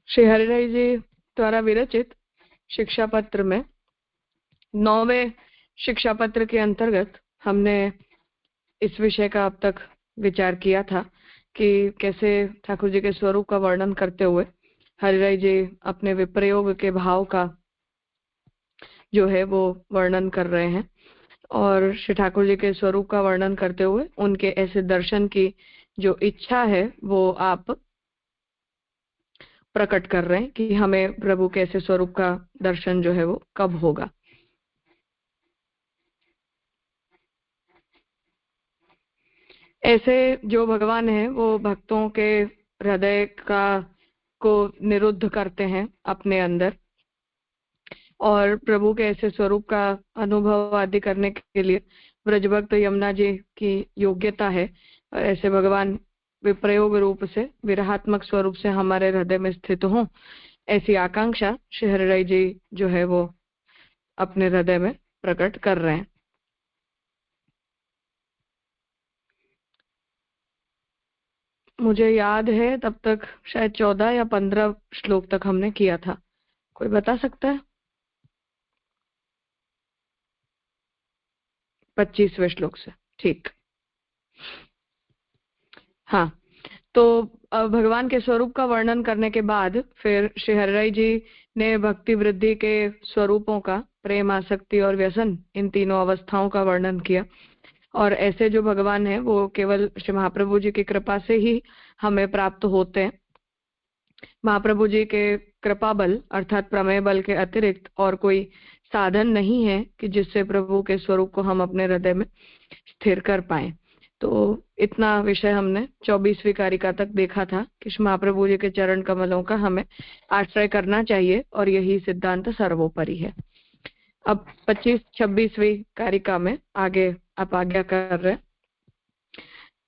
श्री हरिराय जी द्वारा विरचित शिक्षा पत्र में 9वें शिक्षा पत्र के अंतर्गत हमने इस विषय का अब तक विचार किया था कि कैसे ठाकुर जी के स्वरूप का वर्णन करते हुए हरिराय जी अपने विप्रयोग के भाव का जो है वो वर्णन कर रहे हैं, और श्री ठाकुर जी के स्वरूप का वर्णन करते हुए उनके ऐसे दर्शन की जो इच्छा है वो आप प्रकट कर रहे हैं कि हमें प्रभु के ऐसे स्वरूप का दर्शन जो है वो कब होगा। ऐसे जो भगवान है वो भक्तों के हृदय का को निरुद्ध करते हैं अपने अंदर, और प्रभु के ऐसे स्वरूप का अनुभव आदि करने के लिए ब्रजभक्त यमुना जी की योग्यता है। ऐसे भगवान विप्रयोग रूप से विरहात्मक स्वरूप से हमारे हृदय में स्थित हों, ऐसी आकांक्षा श्री हरिराय जी जो है वो अपने हृदय में प्रकट कर रहे हैं। मुझे याद है तब तक शायद 14 या 15 श्लोक तक हमने किया था। कोई बता सकता है? 25वें श्लोक से। ठीक, हाँ। तो भगवान के स्वरूप का वर्णन करने के बाद फिर श्री हरिराय जी ने भक्ति वृद्धि के स्वरूपों का, प्रेम, आसक्ति और व्यसन, इन तीनों अवस्थाओं का वर्णन किया। और ऐसे जो भगवान है वो केवल श्री महाप्रभु जी की कृपा से ही हमें प्राप्त होते हैं। महाप्रभु जी के कृपा बल अर्थात प्रमेय बल के अतिरिक्त और कोई साधन नहीं है कि जिससे प्रभु के स्वरूप को हम अपने हृदय में स्थिर कर पाए। तो इतना विषय हमने 24वीं कारिका तक देखा था कि महाप्रभु जी के चरण कमलों का हमें आश्रय करना चाहिए और यही सिद्धांत सर्वोपरि है। अब 25-26वीं कारिका में आगे आप आज्ञा कर रहे हैं।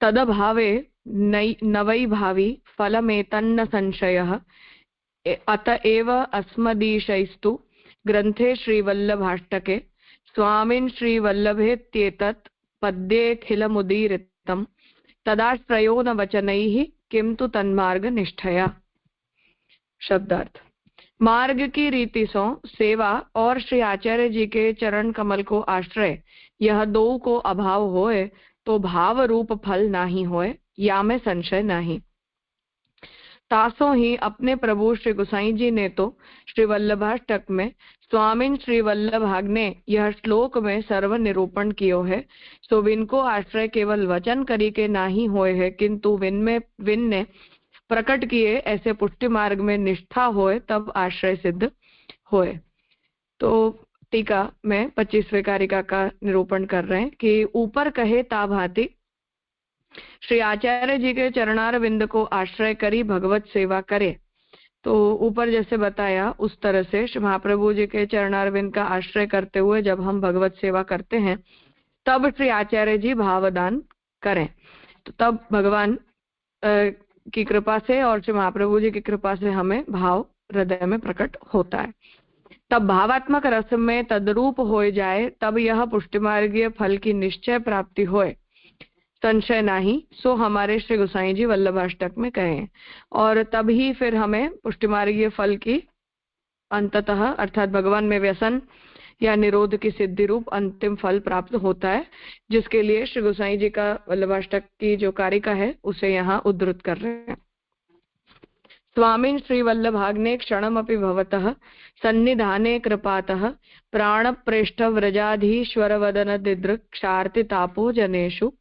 तदभावे नवै भावी फलमेतन्न संशयः अत एव अस्मदीशैस्तु ग्रन्थे श्रीवल्लभाष्टके स्वामिन् श्रीवल्लभेत्येतत् पद्येऽखिलमुदीरितं तदाश्रयो न वचनैः किं तु तन्मार्गनिष्ठया। शब्दार्थ: मार्ग की रीति सो सेवा और श्री आचार्य जी के चरण कमल को आश्रय, यह दो को अभाव होए तो भाव रूप फल नाही होए, या में संशय नहीं। तासों ही अपने प्रभु श्री गोसाई जी ने तो श्री वल्लभाष्टक में स्वामिन श्री वल्लभाग्ने यह श्लोक में सर्व निरूपण कियो है। सो विन को आश्रय केवल वचन करी के नाही होए है, किंतु विन ने प्रकट किए ऐसे पुष्टि मार्ग में निष्ठा होए तब आश्रय सिद्ध होए। तो टीका में 25वें कारिका का निरूपण कर रहे हैं कि ऊपर कहे ता भांति श्री आचार्य जी के चरणार विंद को आश्रय करी भगवत सेवा करे। तो ऊपर जैसे बताया उस तरह से श्री महाप्रभु जी के चरणार विंद का आश्रय करते हुए जब हम भगवत सेवा करते हैं तब श्री आचार्य जी भावदान करें, तो तब भगवान की कृपा से और श्री महाप्रभु जी की कृपा से हमें भाव हृदय में प्रकट होता है। तब भावात्मक रस में तद्रूप हो जाए, तब यह पुष्टिमार्गीय फल की निश्चय प्राप्ति होए, संशय नहीं, सो हमारे श्री गोसाई जी वल्लभाष्टक में कहे। और तब ही फिर हमें पुष्टिमार्गीय फल की अंततः अर्थात भगवान में व्यसन या निरोध की सिद्धि रूप अंतिम फल प्राप्त होता है, जिसके लिए श्री गोसाई जी का वल्लभाष्टक की जो कारिका है उसे यहाँ उद्धृत कर रहे हैं। स्वामिन् श्री वल्लभाग्ने क्षणमपि भवतः सन्निधाने कृपातः प्राणप्रेष्ठ व्रजाधीश्वर वदन दिदृक्षार्ति तापो जनेषु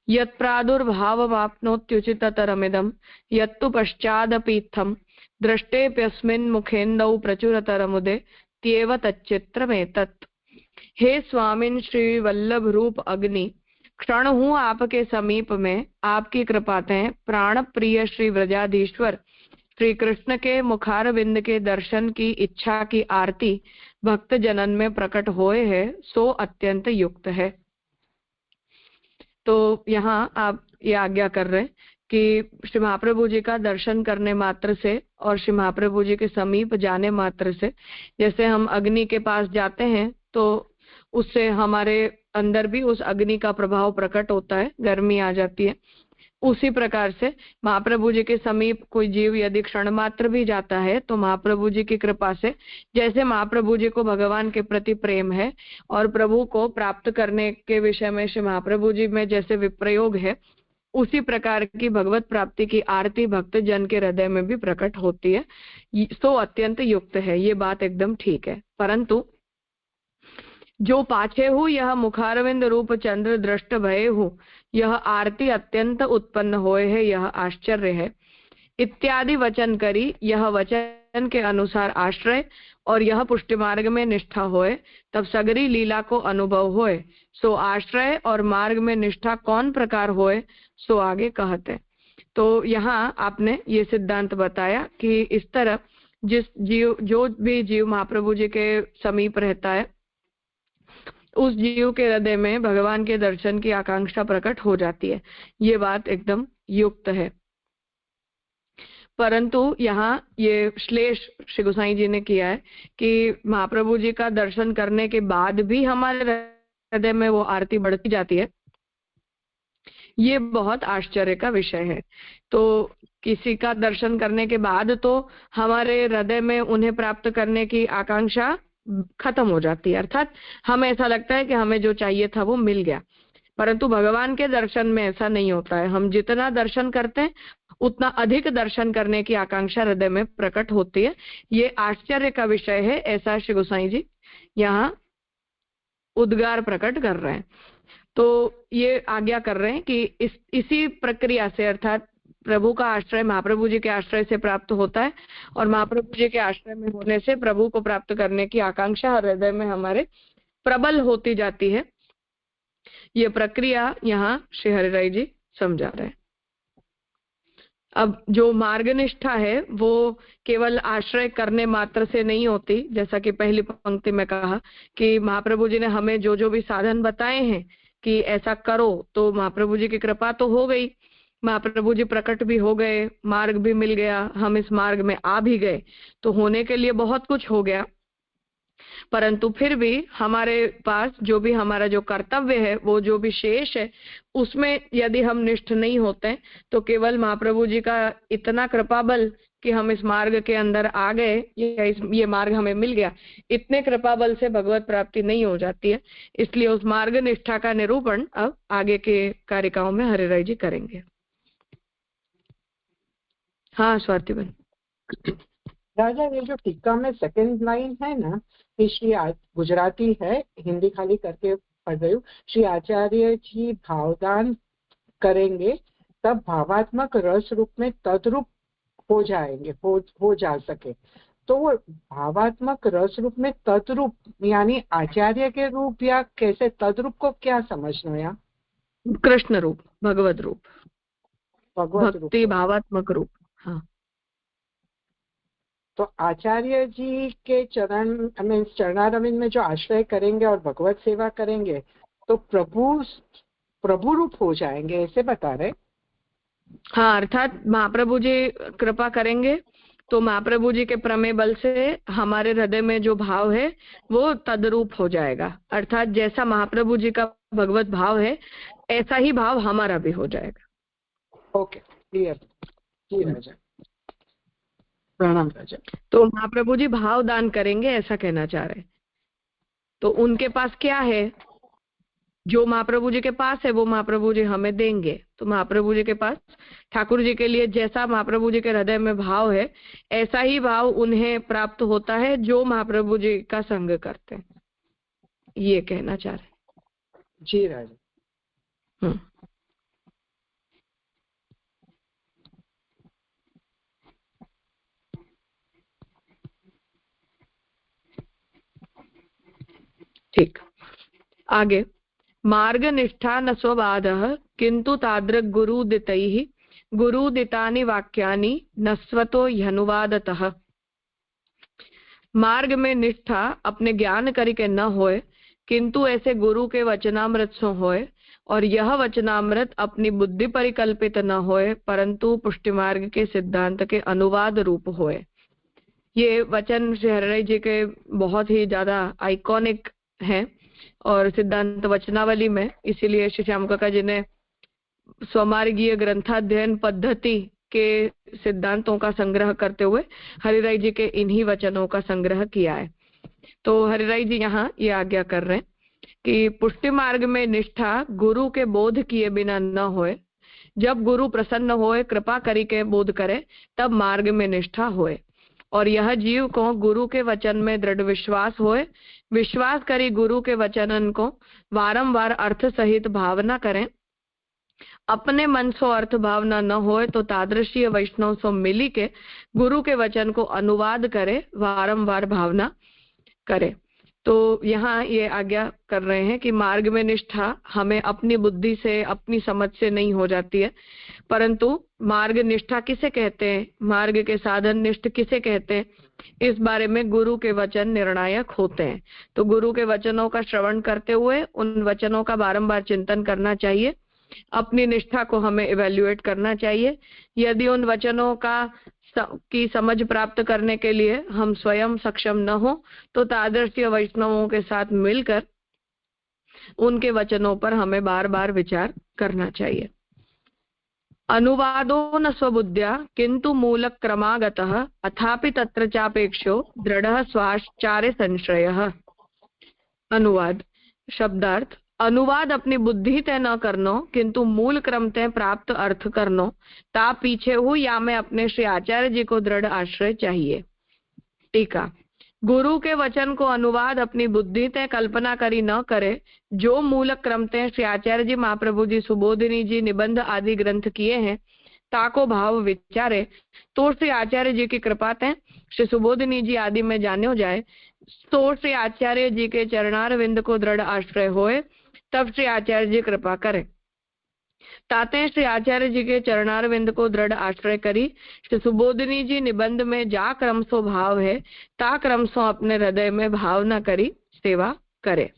यत्प्रादुर्भावमाप्नोत्युचिततरमिदं यत्तु पश्चादपीत्थं दृष्टेऽप्यस्मिन् मुखेन्दौ प्रचुरतरमुदे त्येव तच्चित्रमेतत्। हे स्वामिन् श्री वल्लभ रूप अग्नि, क्षण हूँ आपके समीप में, आपकी कृपातें प्राण प्रिय श्री व्रजाधीश्वर श्री कृष्ण के मुखारविंद के दर्शन की इच्छा की आरती भक्त जनन में प्रकट होए है, सो अत्यंत युक्त है। तो यहाँ आप ये आज्ञा कर रहे हैं कि श्री महाप्रभु जी का दर्शन करने मात्र से और श्री महाप्रभु जी के समीप जाने मात्र से, जैसे हम अग्नि के पास जाते हैं तो उससे हमारे अंदर भी उस अग्नि का प्रभाव प्रकट होता है, गर्मी आ जाती है। उसी प्रकार से महाप्रभु जी के समीप कोई जीव यदि क्षण मात्र भी जाता है तो महाप्रभु जी की कृपा से, जैसे महाप्रभु जी को भगवान के प्रति प्रेम है और प्रभु को प्राप्त करने के विषय में श्री महाप्रभु जी में जैसे विप्रयोग है, उसी प्रकार की भगवत प्राप्ति की आरती भक्त जन के हृदय में भी प्रकट होती है। तो अत्यंत युक्त है, ये बात एकदम ठीक है। परंतु जो पाछे हूँ यह मुखारविंद रूप चंद्र दृष्ट भये हूँ, यह आरती अत्यंत उत्पन्न होए है, यह आश्चर्य है इत्यादि वचन करी, यह वचन के अनुसार आश्रय और यह पुष्टि मार्ग में निष्ठा होए, तब सगरी लीला को अनुभव होए। सो आश्रय और मार्ग में निष्ठा कौन प्रकार होए, सो आगे कहते। तो यहाँ आपने ये सिद्धांत बताया कि इस तरह जिस जीव, जो भी जीव महाप्रभु जी के समीप रहता है, उस जीव के हृदय में भगवान के दर्शन की आकांक्षा प्रकट हो जाती है। ये बात एकदम युक्त है। परंतु यहाँ ये श्लेष श्री गोसाई जी ने किया है कि महाप्रभु जी का दर्शन करने के बाद भी हमारे हृदय में वो आरती बढ़ती जाती है, ये बहुत आश्चर्य का विषय है। तो किसी का दर्शन करने के बाद तो हमारे हृदय में उन्हें प्राप्त करने की आकांक्षा खत्म हो जाती है, अर्थात हमें ऐसा लगता है कि हमें जो चाहिए था वो मिल गया। परंतु भगवान के दर्शन में ऐसा नहीं होता है। हम जितना दर्शन करते हैं उतना अधिक दर्शन करने की आकांक्षा हृदय में प्रकट होती है। ये आश्चर्य का विषय है, ऐसा श्री गोसाई जी यहाँ उद्गार प्रकट कर रहे हैं। तो ये आज्ञा कर रहे हैं कि इसी प्रक्रिया से, अर्थात प्रभु का आश्रय महाप्रभु जी के आश्रय से प्राप्त होता है और महाप्रभु जी के आश्रय में होने से प्रभु को प्राप्त करने की आकांक्षा हृदय में हमारे प्रबल होती जाती है। ये प्रक्रिया यहाँ श्री हरिराय जी समझा रहे हैं। अब जो मार्गनिष्ठा है वो केवल आश्रय करने मात्र से नहीं होती, जैसा कि पहली पंक्ति में कहा कि महाप्रभु जी ने हमें जो जो भी साधन बताए हैं कि ऐसा करो, तो महाप्रभु जी की कृपा तो हो गई, महाप्रभु जी प्रकट भी हो गए, मार्ग भी मिल गया, हम इस मार्ग में आ भी गए, तो होने के लिए बहुत कुछ हो गया। परंतु फिर भी हमारे पास जो भी हमारा जो कर्तव्य है, वो जो भी शेष है, उसमें यदि हम निष्ठ नहीं होते तो केवल महाप्रभु जी का इतना कृपा बल कि हम इस मार्ग के अंदर आ गए या ये मार्ग हमें मिल गया, इतने कृपा बल से भगवत प्राप्ति नहीं हो जाती है। इसलिए उस मार्ग निष्ठा का निरूपण अब आगे के कारिकाओं में हरिराय जी करेंगे। हाँ स्वातिबन। राजा, ये जो टीका में सेकंड लाइन है ना, ये श्री गुजराती है, हिंदी खाली करके पढ़ रही हूँ। श्री आचार्य जी भावदान करेंगे तब भावात्मक रस रूप में तद्रूप हो जाएंगे, हो जा सके। तो वो भावात्मक रस रूप में तद्रूप यानी आचार्य के रूप, या कैसे तद्रूप को क्या समझना? या कृष्ण रूप, भगवत रूप, भगवत भक्ति भावात्मक रूप। हाँ, तो आचार्य जी के चरणारविंद में जो आश्रय करेंगे और भगवत सेवा करेंगे तो प्रभु रूप हो जाएंगे, ऐसे बता रहे। हाँ, अर्थात महाप्रभु जी कृपा करेंगे तो महाप्रभु जी के प्रमेय बल से हमारे हृदय में जो भाव है वो तद्रूप हो जाएगा, अर्थात जैसा महाप्रभु जी का भगवत भाव है ऐसा ही भाव हमारा भी हो जाएगा। ओके, क्लियर जी राजा, प्रणाम राजा। तो महाप्रभु जी भाव दान करेंगे ऐसा कहना चाह रहे हैं। तो उनके पास क्या है, जो महाप्रभु जी के पास है वो महाप्रभु जी हमें देंगे। तो महाप्रभु जी के पास ठाकुर जी के लिए जैसा महाप्रभु जी के हृदय में भाव है ऐसा ही भाव उन्हें प्राप्त होता है जो महाप्रभु जी का संग करते हैं, ये कहना चाह रहे जी राजा। ठीक, आगे। मार्ग निष्ठा न स्वबाधः किंतु तादृक् गुरुदितैः गुरुदितानि वाक्यानि न स्वतो ह्यनुवादतः। मार्ग में निष्ठा अपने ज्ञान करके न होए, किंतु ऐसे गुरु के वचनामृत सो होए, और यह वचनामृत अपनी बुद्धि परिकल्पित न होए परंतु पुष्टि मार्ग के सिद्धांत के अनुवाद रूप होए। ये वचन श्री हरिराय जी के बहुत ही ज्यादा आइकॉनिक हैं और सिद्धांत वचनावली में, इसीलिए श्री श्याम काका जी ने स्वमार्गीय ग्रंथाध्ययन पद्धति के सिद्धांतों का संग्रह करते हुए हरिराय जी के इन्हीं वचनों का संग्रह किया है। तो हरिराय जी यहाँ ये आज्ञा कर रहे हैं कि पुष्टि मार्ग में निष्ठा गुरु के बोध किए बिना न होए, जब गुरु प्रसन्न होए कृपा करी के बोध करे तब मार्ग में निष्ठा होए। और यह जीव को गुरु के वचन में दृढ़ विश्वास होए, विश्वास करी गुरु के वचनन को वारंवार अर्थ सहित भावना करें। अपने मन सो अर्थ भावना न होए तो तादृशीय वैष्णव सो मिली के गुरु के वचन को अनुवाद करे, वारंवार भावना करे। तो यहाँ ये आज्ञा कर रहे हैं कि मार्ग में निष्ठा हमें अपनी बुद्धि से, अपनी समझ से नहीं हो जाती है, परंतु मार्ग निष्ठा किसे कहते हैं, मार्ग के साधन निष्ठ किसे कहते हैं, इस बारे में गुरु के वचन निर्णायक होते हैं। तो गुरु के वचनों का श्रवण करते हुए उन वचनों का बारंबार चिंतन करना चाहिए, अपनी निष्ठा को हमें इवेल्युएट करना चाहिए। यदि उन वचनों की समझ प्राप्त करने के लिए हम स्वयं सक्षम न हो तो तादृशीय वैष्णवों के साथ मिलकर उनके वचनों पर हमें बार बार विचार करना चाहिए। अनुवादो न स्वबुद्ध्या किंतु मूल क्रमागतः अथापि तत्र चापेक्षो दृढ़ स्वाचार्य संशयः। अनुवाद शब्दार्थ, अनुवाद अपनी बुद्धि तय न करनो किंतु मूल क्रम तय प्राप्त अर्थ करनो, ता पीछे हूँ या मैं अपने श्री आचार्य जी को दृढ़ आश्रय चाहिए। टीका, गुरु के वचन को अनुवाद अपनी बुद्धि तय कल्पना करी न करे, जो मूल क्रम तय श्री आचार्य जी, महाप्रभु जी, सुबोधिनी जी निबंध आदि ग्रंथ किए हैं ताको भाव विचारे, तो श्री आचार्य जी की कृपा तय श्री सुबोधिनी जी आदि में जानो जाए, तो श्री आचार्य जी के चरणार विंद को दृढ़ आश्रय होए, तब श्री आचार्य जी कृपा करे। ताते श्री आचार्य जी के चरणार विंद को दृढ़ आश्रय करी श्री सुबोधिनी जी निबंध में जा क्रम सो भाव है, ता क्रम सो अपने हृदय में भावना करी सेवा करे।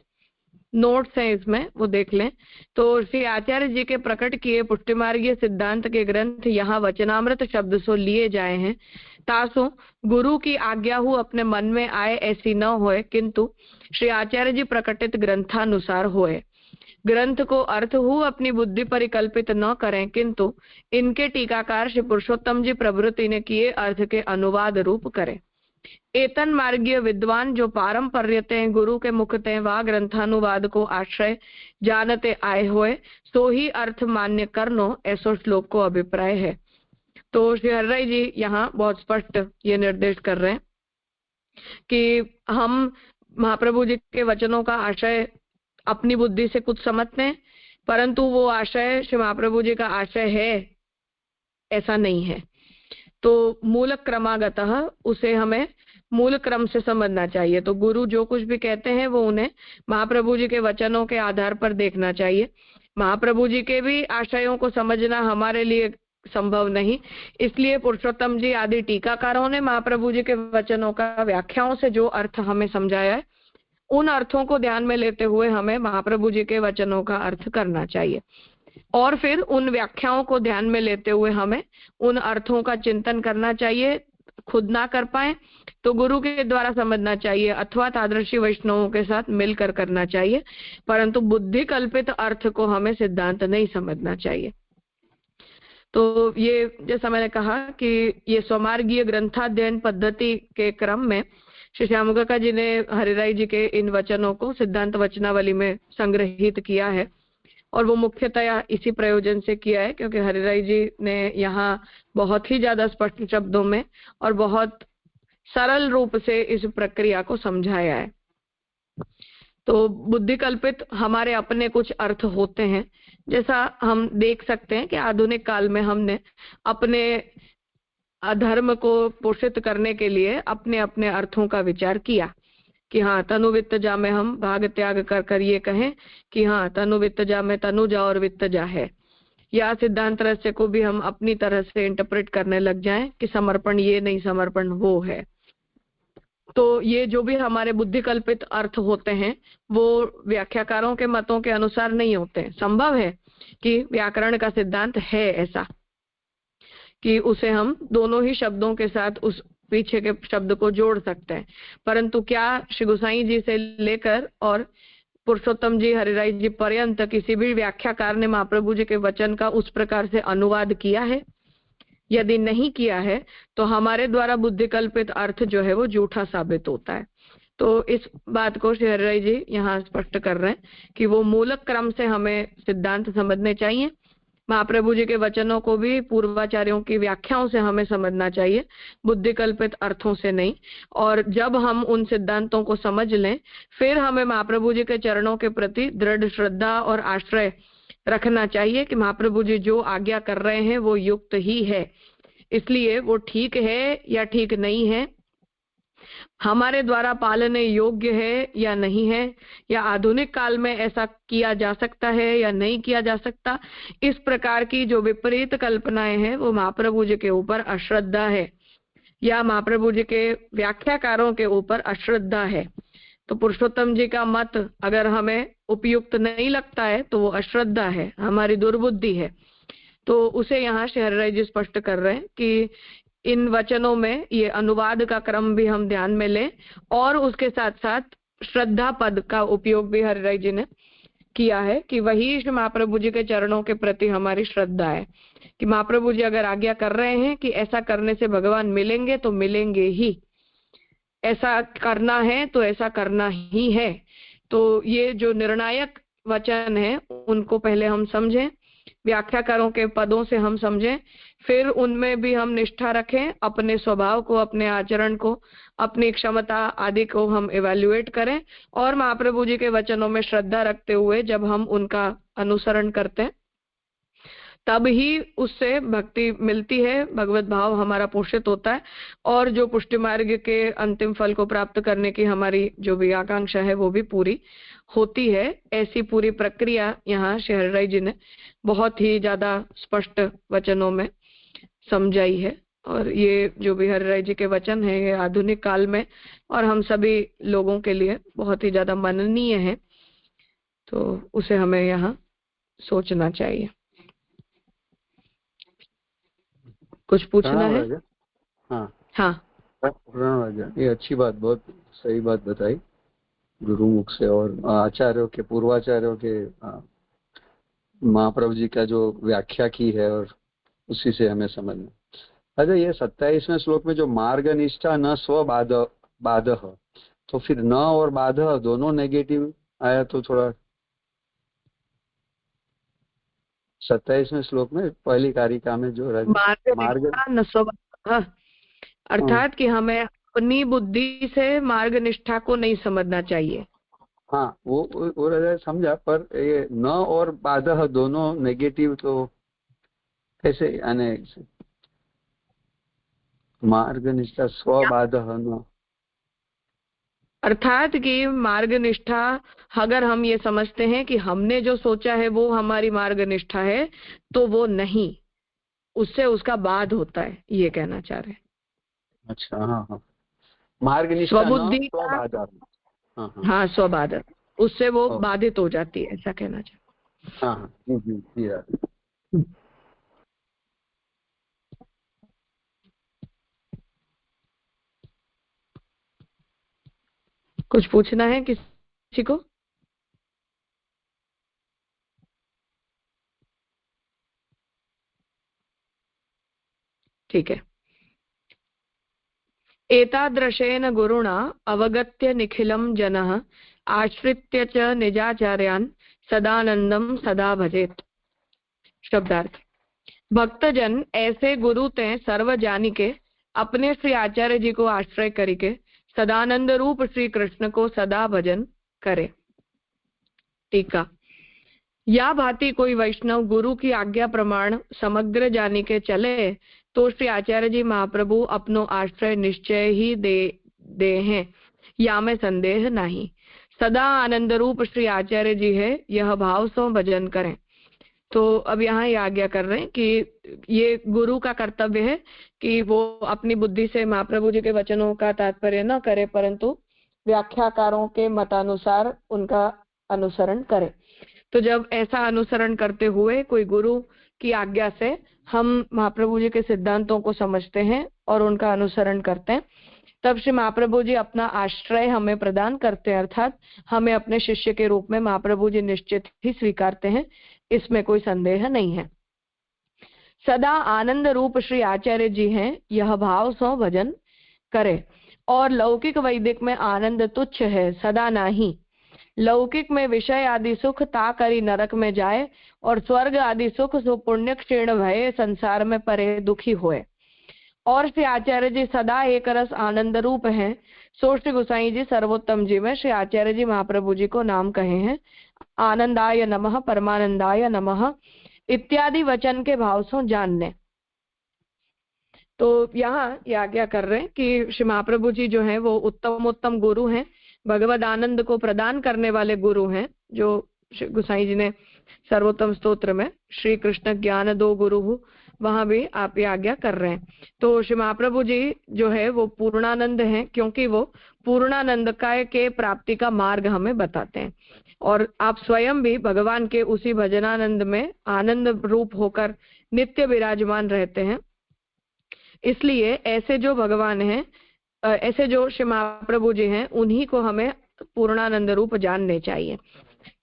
नोट्स हैं इसमें, वो देख लें। तो श्री आचार्य जी के प्रकट किए पुष्टिमार्गीय सिद्धांत के ग्रंथ यहाँ वचनामृत शब्द सो लिए जाए हैं, तासो गुरु की आज्ञा हु अपने मन में आए ऐसी न होए, किंतु श्री आचार्य जी प्रकटित ग्रंथानुसार होए। ग्रंथ को अर्थ हु अपनी बुद्धि परिकल्पित न करें, किंतु इनके टीकाकार श्री पुरुषोत्तम जी प्रभृति ने किए अर्थ के अनुवाद रूप करें। एतन मार्गीय विद्वान जो पारंपर्यते गुरु के मुखते वा ग्रंथानुवाद को आश्रय जानते आए हुए, सो ही अर्थ मान्य करनो, ऐसो श्लोक को अभिप्राय है। तो श्री हरिराय जी यहाँ बहुत स्पष्ट ये निर्देश कर रहे हैं कि हम महाप्रभु जी के वचनों का आशय अपनी बुद्धि से कुछ समझते हैं, परंतु वो आशय श्री महाप्रभु जी का आशय है ऐसा नहीं है। तो मूल क्रमागतः उसे हमें मूल क्रम से समझना चाहिए। तो गुरु जो कुछ भी कहते हैं वो उन्हें महाप्रभु जी के वचनों के आधार पर देखना चाहिए। महाप्रभु जी के भी आशयों को समझना हमारे लिए संभव नहीं, इसलिए पुरुषोत्तम जी आदि टीकाकारों ने महाप्रभु जी के वचनों का व्याख्याओं से जो अर्थ हमें समझाया है, उन अर्थों को ध्यान में लेते हुए हमें महाप्रभु जी के वचनों का अर्थ करना चाहिए, और फिर उन व्याख्याओं को ध्यान में लेते हुए हमें उन अर्थों का चिंतन करना चाहिए। खुद ना कर पाए तो गुरु के द्वारा समझना चाहिए अथवा तादृशी वैष्णवों के साथ मिलकर करना चाहिए, परंतु बुद्धि कल्पित अर्थ को हमें सिद्धांत नहीं समझना चाहिए। तो ये जैसा मैंने कहा कि ये स्वमार्गीय ग्रंथाध्ययन पद्धति के क्रम में श्री श्यामकाका जी ने हरिराय जी के इन वचनों को सिद्धांत वचनावली में संग्रहित किया है, और वो मुख्यतया इसी प्रयोजन से किया है क्योंकि हरिराय जी ने यहाँ बहुत ही ज्यादा स्पष्ट शब्दों में और बहुत सरल रूप से इस प्रक्रिया को समझाया है। तो बुद्धि कल्पित हमारे अपने कुछ अर्थ होते हैं, जैसा हम देख सकते हैं कि आधुनिक काल में हमने अपने अधर्म को पोषित करने के लिए अपने अपने अर्थों का विचार किया कि हाँ तनु वित्त जा में हम भाग त्याग कर कर ये कहें कि हाँ तनु वित्त जा में तनु जा और वित्त जा है, या सिद्धांत रहस्य को भी हम अपनी तरह से इंटरप्रेट करने लग जाएं कि समर्पण ये नहीं समर्पण वो है। तो ये जो भी हमारे बुद्धि कल्पित अर्थ होते हैं वो व्याख्याकारों के मतों के अनुसार नहीं होते। संभव है कि व्याकरण का सिद्धांत है ऐसा कि उसे हम दोनों ही शब्दों के साथ उस पीछे के शब्द को जोड़ सकते हैं, परंतु क्या श्री गोसाई जी से लेकर और पुरुषोत्तम जी, हरिराय जी पर्यंत किसी भी व्याख्याकार ने महाप्रभु जी के वचन का उस प्रकार से अनुवाद किया है? यदि नहीं किया है तो हमारे द्वारा बुद्धि कल्पित अर्थ जो है वो झूठा साबित होता है। तो इस बात को श्री हरिराय जी यहाँ स्पष्ट कर रहे हैं कि वो मूलक क्रम से हमें सिद्धांत समझने चाहिए। महाप्रभु जी के वचनों को भी पूर्वाचार्यों की व्याख्याओं से हमें समझना चाहिए, बुद्धि कल्पित अर्थों से नहीं। और जब हम उन सिद्धांतों को समझ लें, फिर हमें महाप्रभु जी के चरणों के प्रति दृढ़ श्रद्धा और आश्रय रखना चाहिए कि महाप्रभु जी जो आज्ञा कर रहे हैं वो युक्त ही है। इसलिए वो ठीक है या ठीक नहीं है, हमारे द्वारा पालने योग्य है या नहीं है, या आधुनिक काल में ऐसा किया जा सकता है या नहीं किया जा सकता, इस प्रकार की जो विपरीत कल्पनाएं हैं वो महाप्रभु जी के ऊपर अश्रद्धा है या महाप्रभु जी के व्याख्याकारों के ऊपर अश्रद्धा है। तो पुरुषोत्तम जी का मत अगर हमें उपयुक्त नहीं लगता है तो वो अश्रद्धा है, हमारी दुर्बुद्धि है। तो उसे यहाँ श्री हरिराय जी स्पष्ट कर रहे हैं कि इन वचनों में ये अनुवाद का क्रम भी हम ध्यान में लें और उसके साथ साथ श्रद्धा पद का उपयोग भी हरिराय जी ने किया है कि वही महाप्रभु जी के चरणों के प्रति हमारी श्रद्धा है कि महाप्रभु जी अगर आज्ञा कर रहे हैं कि ऐसा करने से भगवान मिलेंगे तो मिलेंगे ही, ऐसा करना है तो ऐसा करना ही है। तो ये जो निर्णायक वचन है उनको पहले हम समझें, व्याख्याकारों के पदों से हम समझें, फिर उनमें भी हम निष्ठा रखें, अपने स्वभाव को, अपने आचरण को, अपनी क्षमता आदि को हम इवैल्यूएट करें और महाप्रभु जी के वचनों में श्रद्धा रखते हुए जब हम उनका अनुसरण करते हैं तब ही उससे भक्ति मिलती है, भगवत भाव हमारा पोषित होता है और जो पुष्टि मार्ग के अंतिम फल को प्राप्त करने की हमारी जो भी आकांक्षा है वो भी पूरी होती है। ऐसी पूरी प्रक्रिया यहाँ श्री हरिराय जी ने बहुत ही ज्यादा स्पष्ट वचनों में समझाई है और ये जो भी हरिराय जी के वचन है ये आधुनिक काल में और हम सभी लोगों के लिए बहुत ही ज्यादा मननीय है, तो उसे हमें यहाँ सोचना चाहिए। कुछ पूछना है? हाँ हाँ, ये अच्छी बात, बहुत सही बात बताई गुरुमुख से और आचार्यों के, पूर्वाचार्यों के महाप्रभु जी का जो व्याख्या की है और उसी से हमें समझना। अच्छा, ये 27वें श्लोक में जो मार्ग निष्ठा न स्व बाध, तो फिर न और बाध दोनों नेगेटिव आया, तो थोड़ा 27वें श्लोक में पहली कारिका में जो मार्ग न स्व बाध, अर्थात कि हमें अपनी बुद्धि से मार्ग निष्ठा को नहीं समझना चाहिए। हाँ, वो समझा, पर ये न और बाधा दोनों नेगेटिव, तो कैसे यानी मार्ग निष्ठा स्वबाधा न, अर्थात कि मार्ग निष्ठा अगर हम ये समझते हैं कि हमने जो सोचा है वो हमारी मार्ग निष्ठा है तो वो नहीं, उससे उसका बाध होता है, ये कहना चाह रहे हैं। अच्छा, हाँ, मार्ग निष्ठा स्वबुद्धि स्वबाधा, हाँ स्वबाधा, उससे वो बाधित हो जाती है, ऐसा कहना चाह। हाँ, कुछ पूछना है किसी को? ठीक है। एतादृशेन गुरुणा अवगत्य निखिलं जनः आश्रित्य च निजाचार्यान् सदानंदम सदा भजेत। शब्दार्थ: भक्तजन ऐसे गुरु ते सर्व जानी के अपने श्री आचार्य जी को आश्रय करके सदानंद रूप श्री कृष्ण को सदा भजन करे। टीका: या भांति कोई वैष्णव गुरु की आज्ञा प्रमाण समग्र जानी के चले तो श्री आचार्य जी महाप्रभु अपनो आश्रय निश्चय ही दे हैं, या में संदेह नहीं। सदा आनंद रूप श्री आचार्य जी है, यह भाव सो भजन करें। तो अब यहाँ ये आज्ञा कर रहे हैं कि ये गुरु का कर्तव्य है कि वो अपनी बुद्धि से महाप्रभु जी के वचनों का तात्पर्य न करे, परंतु व्याख्याकारों के मतानुसार उनका अनुसरण करे। तो जब ऐसा अनुसरण करते हुए कोई गुरु की आज्ञा से हम महाप्रभु जी के सिद्धांतों को समझते हैं और उनका अनुसरण करते हैं, तब श्री महाप्रभु जी अपना आश्रय हमें प्रदान करते हैं, अर्थात हमें अपने शिष्य के रूप में महाप्रभु जी निश्चित ही स्वीकारते हैं, इसमें कोई संदेह नहीं है। सदा आनंद रूप श्री आचार्य जी हैं, यह भाव सो भजन करे। और लौकिक वैदिक में आनंद तुच्छ है, सदा नाही। लौकिक में विषय आदि सुख ता करी नरक में जाए, और स्वर्ग आदि सुख सो पुण्य क्षीण भये संसार में परे दुखी होए। और श्री आचार्य जी सदा एक रस आनंद रूप हैं, सो श्री गोसाई जी सर्वोत्तम जी में श्री आचार्य जी महाप्रभु जी को नाम कहे हैं। आनंदाय नमः, परमानंदाय नमः इत्यादि वचन के भाव से जानने। तो यहाँ ये आज्ञा कर रहे हैं कि श्री महाप्रभु जी जो है वो उत्तम उत्तम गुरु हैं, भगवद आनंद को प्रदान करने वाले गुरु हैं, जो गोसाई जी ने सर्वोत्तम स्तोत्र में श्री कृष्ण ज्ञान दो गुरु, वहां भी आप ये आज्ञा कर रहे हैं। तो श्री महाप्रभु जी जो है वो पूर्णानंद हैं, क्योंकि वो पूर्णानंद के प्राप्ति का मार्ग हमें बताते हैं। और आप स्वयं भी भगवान के उसी भजनानंद में आनंद रूप होकर नित्य विराजमान रहते हैं। इसलिए ऐसे जो भगवान हैं, ऐसे जो श्री महाप्रभु जी हैं, उन्हीं को हमें पूर्णानंद रूप जानने चाहिए।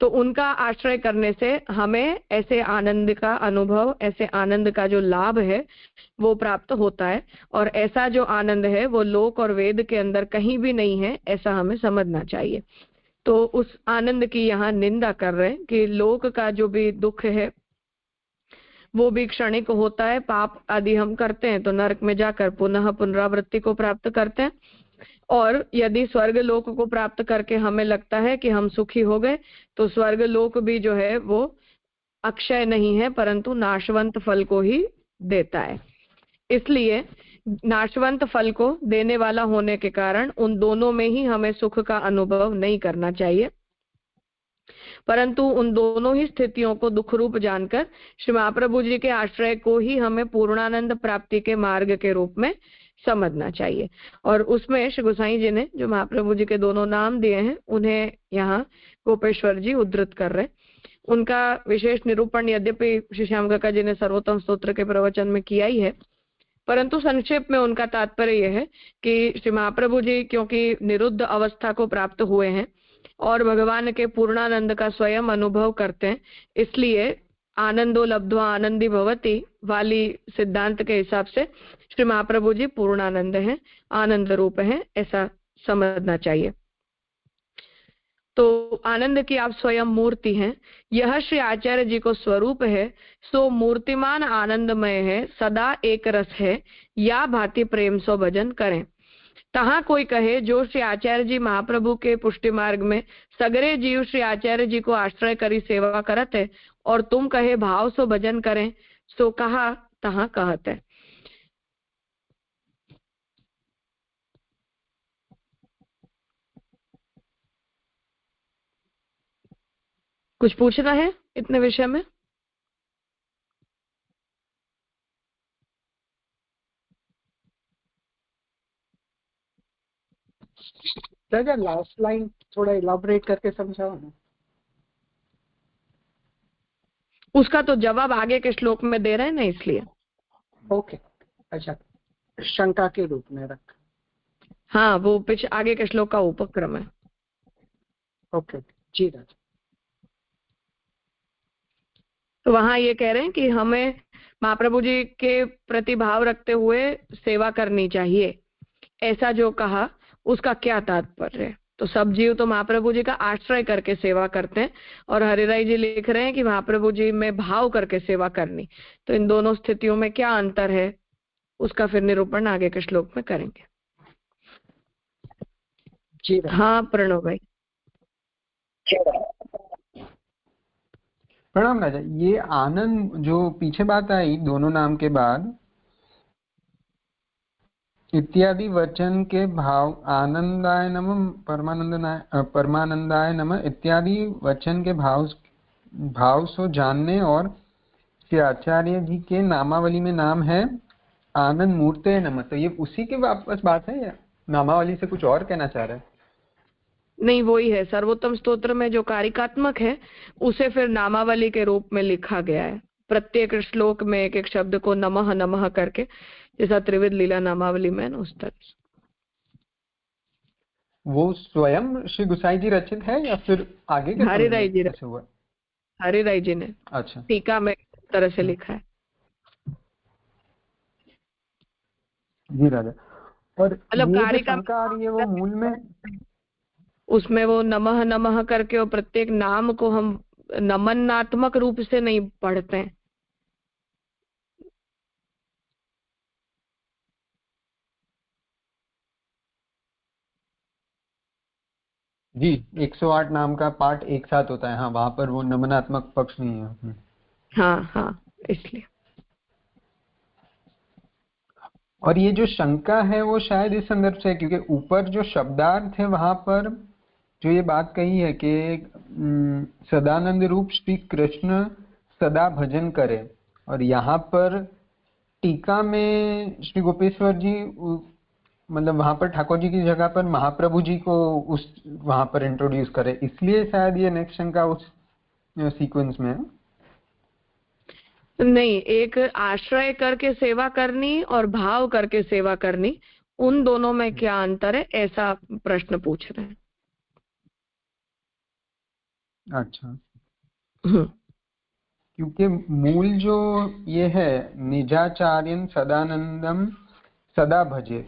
तो उनका आश्रय करने से हमें ऐसे आनंद का अनुभव, ऐसे आनंद का जो लाभ है वो प्राप्त होता है। और ऐसा जो आनंद है वो लोक और वेद के अंदर कहीं भी नहीं है, ऐसा हमें समझना चाहिए। तो उस आनंद की यहाँ निंदा कर रहे हैं कि लोक का जो भी दुख है वो भी क्षणिक होता है। पाप आदि हम करते हैं तो नरक में जाकर पुनः पुनरावृत्ति को प्राप्त करते हैं। और यदि स्वर्ग लोक को प्राप्त करके हमें लगता है कि हम सुखी हो गए, तो स्वर्ग लोक भी जो है वो अक्षय नहीं है, परंतु नाशवंत फल को ही देता है। इसलिए नाशवंत फल को देने वाला होने के कारण उन दोनों में ही हमें सुख का अनुभव नहीं करना चाहिए, परंतु उन दोनों ही स्थितियों को दुख रूप जानकर श्री महाप्रभु जी के आश्रय को ही हमें पूर्णानंद प्राप्ति के मार्ग के रूप में समझना चाहिए। और उसमें श्री गोसाई जी ने जो महाप्रभु जी के दोनों नाम दिए हैं, उन्हें यहाँ गोपेश्वर जी उद्धृत कर रहे। उनका विशेष निरूपण यद्यपि श्री श्याम काका जी ने सर्वोत्तम स्तोत्र के प्रवचन में किया ही है, परंतु संक्षेप में उनका तात्पर्य यह है कि श्री महाप्रभु जी क्योंकि निरुद्ध अवस्था को प्राप्त हुए हैं और भगवान के पूर्णानंद का स्वयं अनुभव करते हैं, इसलिए आनंदो लब्ध्वा आनंदी भवति वाली सिद्धांत के हिसाब से श्री महाप्रभु जी पूर्णानंद हैं, आनंद रूप हैं, ऐसा समझना चाहिए। तो आनंद की आप स्वयं मूर्ति हैं, यह श्री आचार्य जी को स्वरूप है, सो मूर्तिमान आनंदमय है, सदा एक रस है, या भांति प्रेम सो भजन करें। तहाँ कोई कहे जो श्री आचार्य जी महाप्रभु के पुष्टि मार्ग में सगरे जीव श्री आचार्य जी को आश्रय करी सेवा करत है, और तुम कहे भाव सो भजन करें, सो कहा तहाँ कहत है। कुछ पूछना है इतने विषय में? राजा लास्ट लाइन थोड़ा इलाबोरेट करके समझाओ ना। उसका तो जवाब आगे के श्लोक में दे रहे हैं ना, इसलिए। ओके, अच्छा, शंका के रूप में रख। हाँ, वो पीछे आगे के श्लोक का उपक्रम है। ओके जी राजा। तो वहां ये कह रहे हैं कि हमें महाप्रभु जी के प्रति भाव रखते हुए सेवा करनी चाहिए, ऐसा जो कहा उसका क्या तात्पर्य है। तो सब जीव तो महाप्रभु जी का आश्रय करके सेवा करते हैं, और हरिराय जी लिख रहे हैं कि महाप्रभु जी में भाव करके सेवा करनी। तो इन दोनों स्थितियों में क्या अंतर है, उसका फिर निरूपण आगे के श्लोक में करेंगे जी। हाँ प्रणव भाई। प्रणाम राजा। ये आनंद जो पीछे बात आई दोनों नाम के बाद, इत्यादि वचन के भाव, आनंदाय नमः परमानंदाय नमः इत्यादि वचन के भाव सो जानने, और श्री आचार्य जी के नामावली में नाम है आनंद मूर्ते नमः। तो ये उसी के वापस बात है या नामावली से कुछ और कहना चाह रहे हैं? नहीं, वही है। सर्वोत्तम स्तोत्र में जो कारिकात्मक है उसे फिर नामावली के रूप में लिखा गया है। प्रत्येक श्लोक में एक एक शब्द को नमः नमः करके, जैसा त्रिविध लीला नामावली में उस तरह। वो स्वयं श्री गुसाई जी रचित है या फिर आगे के हरिराय जी, ऐसे हुआ? हरिराय जी ने अच्छा, टीका में इस तरह से लिखा है। जी राजा। और मतलब ये जो कारिका शंका आ रही है वो मूल में, उसमें वो नमः नमः करके और प्रत्येक नाम को हम नमनात्मक रूप से नहीं पढ़ते हैं। जी 108 नाम का पाठ एक साथ होता है, हाँ वहां पर वो नमनात्मक पक्ष नहीं है। हाँ हाँ, इसलिए। और ये जो शंका है वो शायद इस संदर्भ से है क्योंकि ऊपर जो शब्दार्थ है वहां पर जो ये बात कही है कि सदानंद रूप श्री कृष्ण सदा भजन करे, और यहाँ पर टीका में श्री गोपेश्वर जी मतलब वहां पर ठाकुर जी की जगह पर महाप्रभु जी को उस वहां पर इंट्रोड्यूस करे, इसलिए शायद ये नेक्स्ट शंका उस सीक्वेंस में है। नहीं, एक आश्रय करके सेवा करनी और भाव करके सेवा करनी, उन दोनों में क्या अंतर है, ऐसा प्रश्न पूछ रहे हैं। अच्छा, क्योंकि मूल जो ये है निजाचार्यन सदानंदम सदा भजे,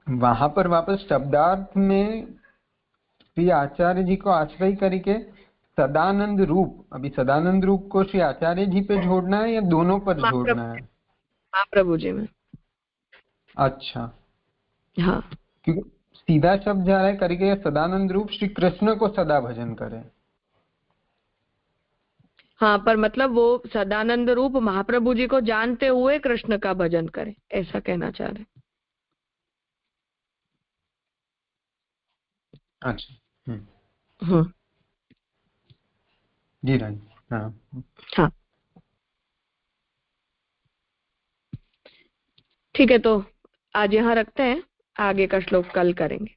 वहां पर वापस शब्दार्थ में श्री आचार्य जी को आश्रय करके सदानंद रूप, अभी सदानंद रूप को श्री आचार्य जी पे जोड़ना है या दोनों पर जोड़ना है? महाप्रभु जी में। अच्छा, हाँ क्योंकि सीधा शब्द जा रहा है करके सदानंद रूप श्री कृष्ण को सदा भजन करे। हाँ, पर मतलब वो सदानंद रूप महाप्रभु जी को जानते हुए कृष्ण का भजन करे, ऐसा कहना चाह रहे। अच्छा, जी राज, हाँ हाँ ठीक है, तो आज यहाँ रखते हैं, आगे का श्लोक कल करेंगे।